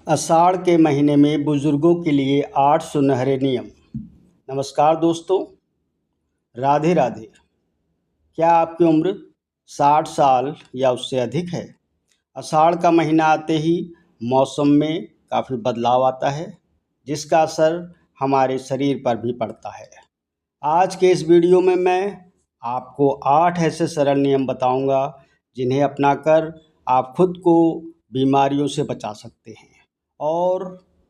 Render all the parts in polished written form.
आषाढ़ के महीने में बुजुर्गों के लिए 8 सुनहरे नियम। नमस्कार दोस्तों, राधे राधे। क्या आपकी उम्र 60 साल या उससे अधिक है? आषाढ़ का महीना आते ही मौसम में काफ़ी बदलाव आता है, जिसका असर हमारे शरीर पर भी पड़ता है। आज के इस वीडियो में मैं आपको 8 ऐसे सरल नियम बताऊंगा जिन्हें अपनाकर आप खुद को बीमारियों से बचा सकते हैं और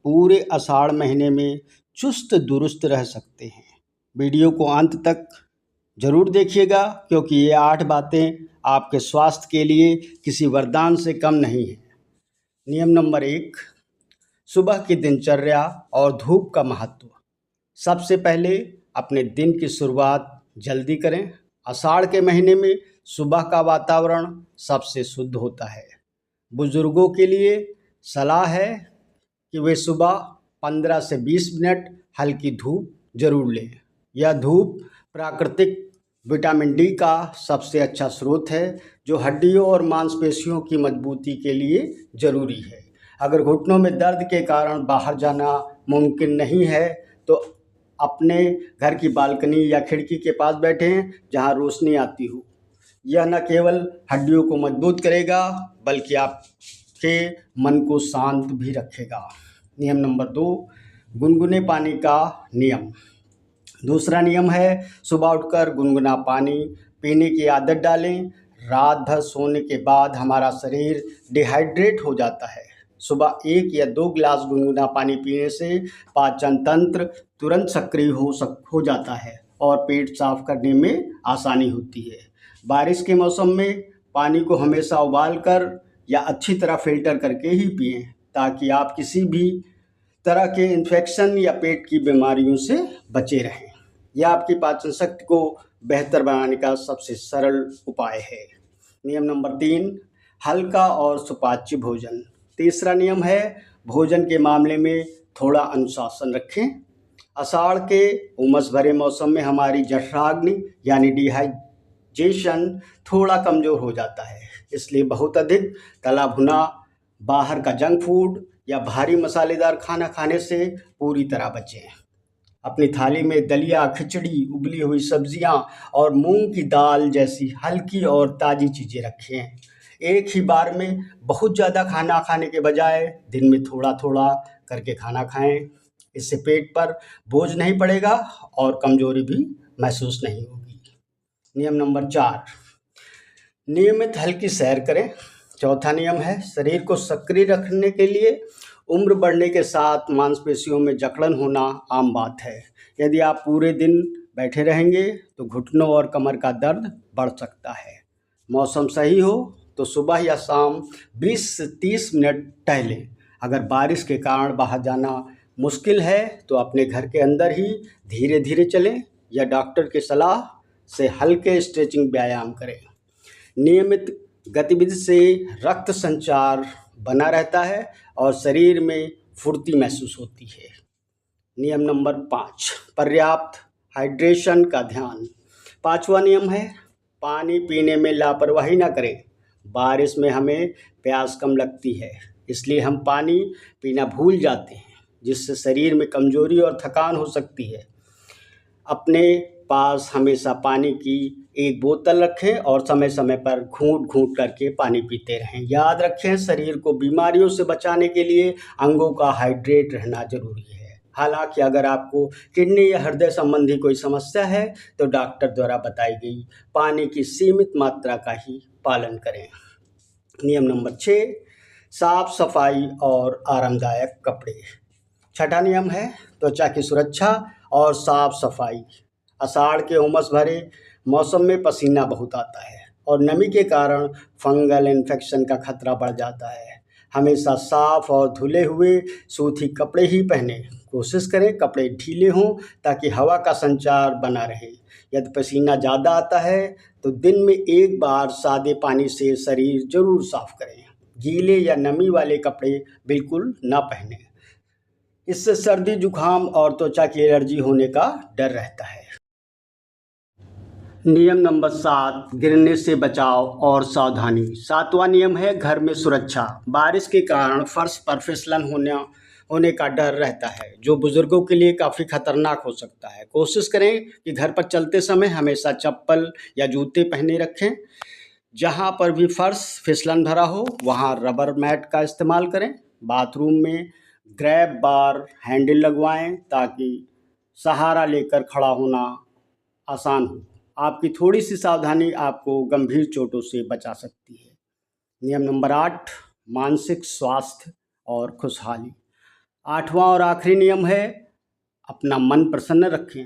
पूरे आषाढ़ महीने में चुस्त दुरुस्त रह सकते हैं। वीडियो को अंत तक ज़रूर देखिएगा, क्योंकि ये 8 बातें आपके स्वास्थ्य के लिए किसी वरदान से कम नहीं है। नियम नंबर 1, सुबह की दिनचर्या और धूप का महत्व। सबसे पहले अपने दिन की शुरुआत जल्दी करें। आषाढ़ के महीने में सुबह का वातावरण सबसे शुद्ध होता है। बुजुर्गों के लिए सलाह है कि वे सुबह 15 से 20 मिनट हल्की धूप जरूर लें। यह धूप प्राकृतिक विटामिन डी का सबसे अच्छा स्रोत है, जो हड्डियों और मांसपेशियों की मजबूती के लिए ज़रूरी है। अगर घुटनों में दर्द के कारण बाहर जाना मुमकिन नहीं है, तो अपने घर की बालकनी या खिड़की के पास बैठें जहां रोशनी आती हो। यह न केवल हड्डियों को मजबूत करेगा, बल्कि आपके मन को शांत भी रखेगा। नियम नंबर 2, गुनगुने पानी का नियम। दूसरा नियम है सुबह उठकर गुनगुना पानी पीने की आदत डालें। रात भर सोने के बाद हमारा शरीर डिहाइड्रेट हो जाता है। सुबह 1 या 2 गिलास गुनगुना पानी पीने से पाचन तंत्र तुरंत सक्रिय हो जाता है और पेट साफ करने में आसानी होती है। बारिश के मौसम में पानी को हमेशा उबाल कर या अच्छी तरह फिल्टर करके ही पिएं, ताकि आप किसी भी तरह के इन्फेक्शन या पेट की बीमारियों से बचे रहें। यह आपकी पाचन शक्ति को बेहतर बनाने का सबसे सरल उपाय है। नियम नंबर 3, हल्का और सुपाच्य भोजन। तीसरा नियम है भोजन के मामले में थोड़ा अनुशासन रखें। आषाढ़ के उमस भरे मौसम में हमारी जठराग्नि यानी डिहाइड्रेशन थोड़ा कमज़ोर हो जाता है, इसलिए बहुत अधिक तला भुना, बाहर का जंक फूड या भारी मसालेदार खाना खाने से पूरी तरह बचें। अपनी थाली में दलिया, खिचड़ी, उबली हुई सब्जियां और मूंग की दाल जैसी हल्की और ताज़ी चीज़ें रखें। एक ही बार में बहुत ज़्यादा खाना खाने के बजाय दिन में थोड़ा थोड़ा करके खाना खाएं। इससे पेट पर बोझ नहीं पड़ेगा और कमजोरी भी महसूस नहीं होगी। नियम नंबर 4, नियमित हल्की सैर करें। चौथा नियम है शरीर को सक्रिय रखने के लिए उम्र बढ़ने के साथ मांसपेशियों में जकड़न होना आम बात है। यदि आप पूरे दिन बैठे रहेंगे तो घुटनों और कमर का दर्द बढ़ सकता है। मौसम सही हो तो सुबह या शाम 20 से 30 मिनट टहलें। अगर बारिश के कारण बाहर जाना मुश्किल है तो अपने घर के अंदर ही धीरे धीरे चलें या डॉक्टर की सलाह से हल्के स्ट्रेचिंग व्यायाम करें। नियमित गतिविधि से रक्त संचार बना रहता है और शरीर में फुर्ती महसूस होती है। नियम नंबर 5, पर्याप्त हाइड्रेशन का ध्यान। 5वां नियम है पानी पीने में लापरवाही ना करें। बारिश में हमें प्यास कम लगती है, इसलिए हम पानी पीना भूल जाते हैं, जिससे शरीर में कमजोरी और थकान हो सकती है। अपने पास हमेशा पानी की एक बोतल रखें और समय समय पर घूंट घूंट करके पानी पीते रहें। याद रखें, शरीर को बीमारियों से बचाने के लिए अंगों का हाइड्रेट रहना जरूरी है। हालांकि अगर आपको किडनी या हृदय संबंधी कोई समस्या है तो डॉक्टर द्वारा बताई गई पानी की सीमित मात्रा का ही पालन करें। नियम नंबर 6, साफ सफाई और आरामदायक कपड़े। छठा नियम है त्वचा की सुरक्षा और साफ सफाई। आषाढ़ के उमस भरे मौसम में पसीना बहुत आता है और नमी के कारण फंगल इन्फेक्शन का खतरा बढ़ जाता है। हमेशा साफ और धुले हुए सूती कपड़े ही पहने। कोशिश करें कपड़े ढीले हों ताकि हवा का संचार बना रहे। यदि पसीना ज़्यादा आता है तो दिन में एक बार सादे पानी से शरीर जरूर साफ करें। गीले या नमी वाले कपड़े बिल्कुल ना पहनें, इससे सर्दी, जुकाम और त्वचा की एलर्जी होने का डर रहता है। नियम नंबर 7, गिरने से बचाव और सावधानी। 7वां नियम है घर में सुरक्षा। बारिश के कारण फर्श पर फिसलन होने का डर रहता है, जो बुजुर्गों के लिए काफ़ी खतरनाक हो सकता है। कोशिश करें कि घर पर चलते समय हमेशा चप्पल या जूते पहने रखें। जहां पर भी फर्श फिसलन भरा हो वहां रबर मैट का इस्तेमाल करें। बाथरूम में ग्रैब बार हैंडल लगवाएं ताकि सहारा लेकर खड़ा होना आसान हो। आपकी थोड़ी सी सावधानी आपको गंभीर चोटों से बचा सकती है। नियम नंबर 8, मानसिक स्वास्थ्य और खुशहाली। 8वां और आखिरी नियम है अपना मन प्रसन्न रखें।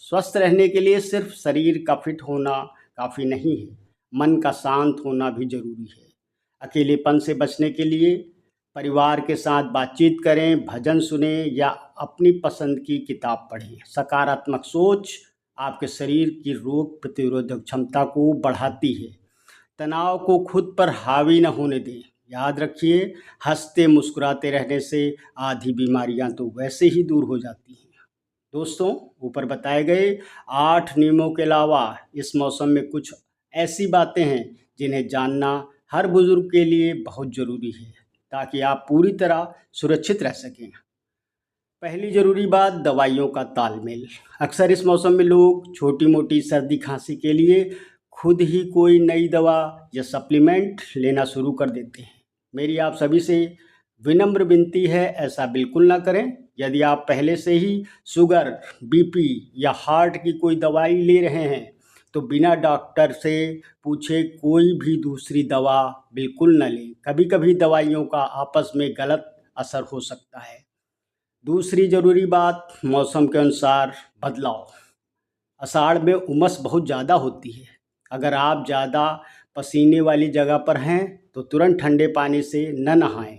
स्वस्थ रहने के लिए सिर्फ शरीर का फिट होना काफ़ी नहीं है, मन का शांत होना भी ज़रूरी है। अकेलेपन से बचने के लिए परिवार के साथ बातचीत करें, भजन सुने या अपनी पसंद की किताब पढ़ें। सकारात्मक सोच आपके शरीर की रोग प्रतिरोधक क्षमता को बढ़ाती है। तनाव को खुद पर हावी न होने दें। याद रखिए, हंसते मुस्कुराते रहने से आधी बीमारियां तो वैसे ही दूर हो जाती हैं। दोस्तों, ऊपर बताए गए 8 नियमों के अलावा इस मौसम में कुछ ऐसी बातें हैं जिन्हें जानना हर बुजुर्ग के लिए बहुत ज़रूरी है, ताकि आप पूरी तरह सुरक्षित रह सकें। पहली ज़रूरी बात, दवाइयों का तालमेल। अक्सर इस मौसम में लोग छोटी मोटी सर्दी खांसी के लिए खुद ही कोई नई दवा या सप्लीमेंट लेना शुरू कर देते हैं। मेरी आप सभी से विनम्र विनती है, ऐसा बिल्कुल ना करें। यदि आप पहले से ही शुगर, बीपी या हार्ट की कोई दवाई ले रहे हैं तो बिना डॉक्टर से पूछे कोई भी दूसरी दवा बिल्कुल न लें। कभी कभी दवाइयों का आपस में गलत असर हो सकता है। दूसरी ज़रूरी बात, मौसम के अनुसार बदलाव। आषाढ़ में उमस बहुत ज़्यादा होती है। अगर आप ज़्यादा पसीने वाली जगह पर हैं तो तुरंत ठंडे पानी से न नहाएं।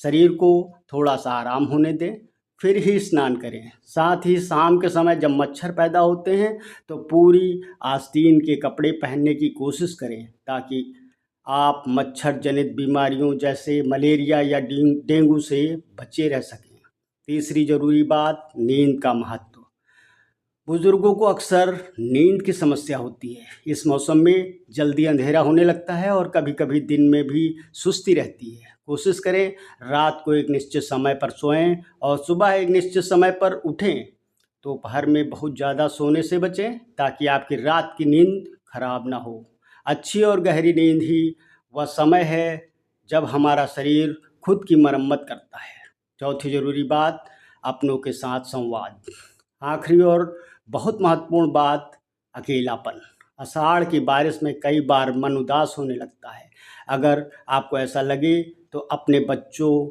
शरीर को थोड़ा सा आराम होने दें, फिर ही स्नान करें। साथ ही शाम के समय जब मच्छर पैदा होते हैं तो पूरी आस्तीन के कपड़े पहनने की कोशिश करें, ताकि आप मच्छर जनित बीमारियों जैसे मलेरिया या डेंगू से बचे रह सकें। तीसरी ज़रूरी बात, नींद का महत्व। बुजुर्गों को अक्सर नींद की समस्या होती है। इस मौसम में जल्दी अंधेरा होने लगता है और कभी कभी दिन में भी सुस्ती रहती है। कोशिश करें रात को एक निश्चित समय पर सोएं और सुबह एक निश्चित समय पर उठें। दोपहर में बहुत ज़्यादा सोने से बचें ताकि आपकी रात की नींद खराब ना हो। अच्छी और गहरी नींद ही वह समय है जब हमारा शरीर खुद की मरम्मत करता है। चौथी ज़रूरी बात, अपनों के साथ संवाद। आखिरी और बहुत महत्वपूर्ण बात, अकेलापन। आषाढ़ की बारिश में कई बार मन उदास होने लगता है। अगर आपको ऐसा लगे तो अपने बच्चों,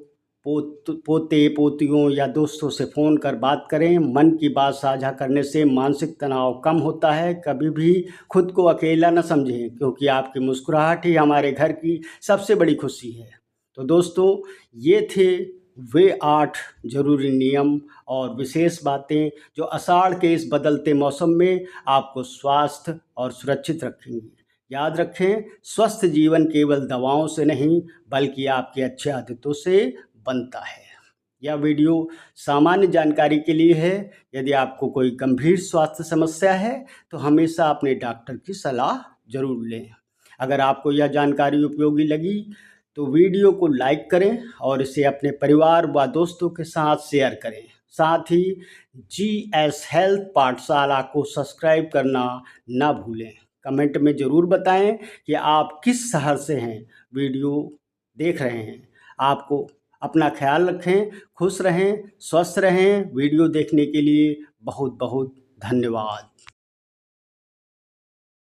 पोते पोतियों या दोस्तों से फ़ोन कर बात करें। मन की बात साझा करने से मानसिक तनाव कम होता है। कभी भी खुद को अकेला न समझें, क्योंकि आपकी मुस्कुराहट ही हमारे घर की सबसे बड़ी खुशी है। तो दोस्तों, ये थे वे 8 ज़रूरी नियम और विशेष बातें जो आषाढ़ के इस बदलते मौसम में आपको स्वस्थ और सुरक्षित रखेंगी। याद रखें, स्वस्थ जीवन केवल दवाओं से नहीं बल्कि आपकी अच्छी आदतों से बनता है। यह वीडियो सामान्य जानकारी के लिए है। यदि आपको कोई गंभीर स्वास्थ्य समस्या है तो हमेशा अपने डॉक्टर की सलाह जरूर लें। अगर आपको यह जानकारी उपयोगी लगी तो वीडियो को लाइक करें और इसे अपने परिवार व दोस्तों के साथ शेयर करें। साथ ही GS हेल्थ पाठशाला को सब्सक्राइब करना ना भूलें। कमेंट में ज़रूर बताएं कि आप किस शहर से हैं वीडियो देख रहे हैं। आपको अपना ख्याल रखें, खुश रहें, स्वस्थ रहें। वीडियो देखने के लिए बहुत बहुत धन्यवाद।